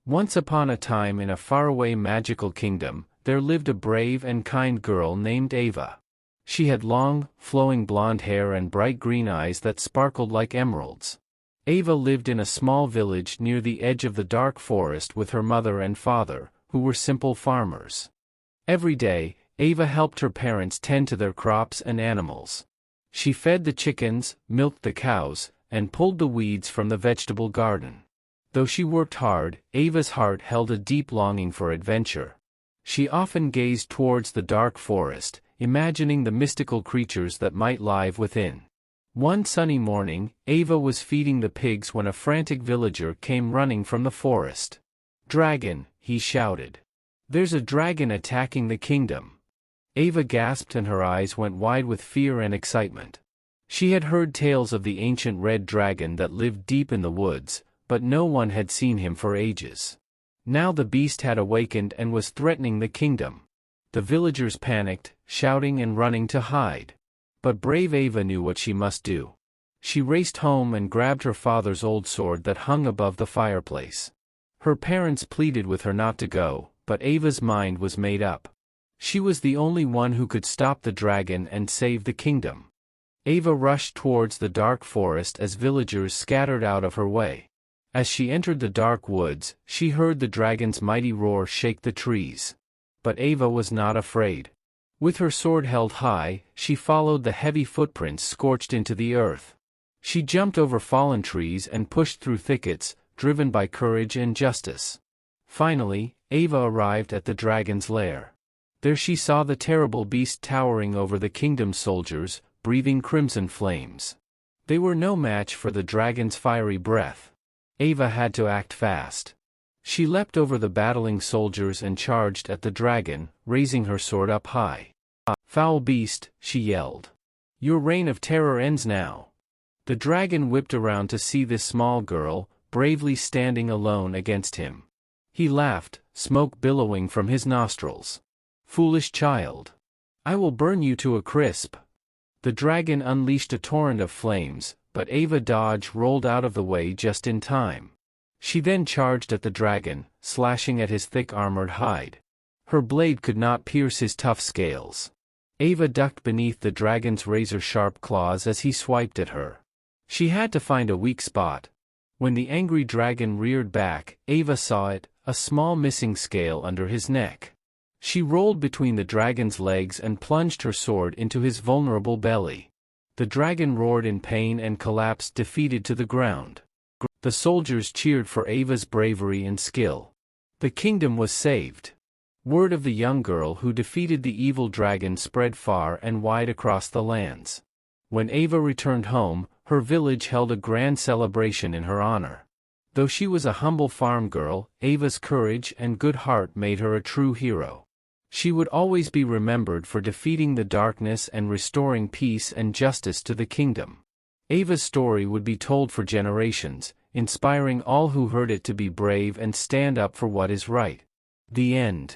Once upon a time in a faraway magical kingdom, there lived a brave and kind girl named Ava. She had long, flowing blonde hair and bright green eyes that sparkled like emeralds. Ava lived in a small village near the edge of the dark forest with her mother and father, who were simple farmers. Every day, Ava helped her parents tend to their crops and animals. She fed the chickens, milked the cows, and pulled the weeds from the vegetable garden. Though she worked hard, Ava's heart held a deep longing for adventure. She often gazed towards the dark forest, imagining the mystical creatures that might lie within. One sunny morning, Ava was feeding the pigs when a frantic villager came running from the forest. "Dragon!" he shouted. "There's a dragon attacking the kingdom." Ava gasped and her eyes went wide with fear and excitement. She had heard tales of the ancient red dragon that lived deep in the woods, but no one had seen him for ages. Now the beast had awakened and was threatening the kingdom. The villagers panicked, shouting and running to hide. But brave Ava knew what she must do. She raced home and grabbed her father's old sword that hung above the fireplace. Her parents pleaded with her not to go, but Ava's mind was made up. She was the only one who could stop the dragon and save the kingdom. Ava rushed towards the dark forest as villagers scattered out of her way. As she entered the dark woods, she heard the dragon's mighty roar shake the trees. But Ava was not afraid. With her sword held high, she followed the heavy footprints scorched into the earth. She jumped over fallen trees and pushed through thickets, driven by courage and justice. Finally, Ava arrived at the dragon's lair. There she saw the terrible beast towering over the kingdom's soldiers, breathing crimson flames. They were no match for the dragon's fiery breath. Ava had to act fast. She leapt over the battling soldiers and charged at the dragon, raising her sword up high. "Foul beast," she yelled. "Your reign of terror ends now." The dragon whipped around to see this small girl, bravely standing alone against him. He laughed, smoke billowing from his nostrils. "Foolish child. I will burn you to a crisp." The dragon unleashed a torrent of flames, but Ava dodged rolled out of the way just in time. She then charged at the dragon, slashing at his thick armored hide. Her blade could not pierce his tough scales. Ava ducked beneath the dragon's razor-sharp claws as he swiped at her. She had to find a weak spot. When the angry dragon reared back, Ava saw it, a small missing scale under his neck. She rolled between the dragon's legs and plunged her sword into his vulnerable belly. The dragon roared in pain and collapsed defeated to the ground. The soldiers cheered for Ava's bravery and skill. The kingdom was saved. Word of the young girl who defeated the evil dragon spread far and wide across the lands. When Ava returned home, her village held a grand celebration in her honor. Though she was a humble farm girl, Ava's courage and good heart made her a true hero. She would always be remembered for defeating the darkness and restoring peace and justice to the kingdom. Ava's story would be told for generations, inspiring all who heard it to be brave and stand up for what is right. The end.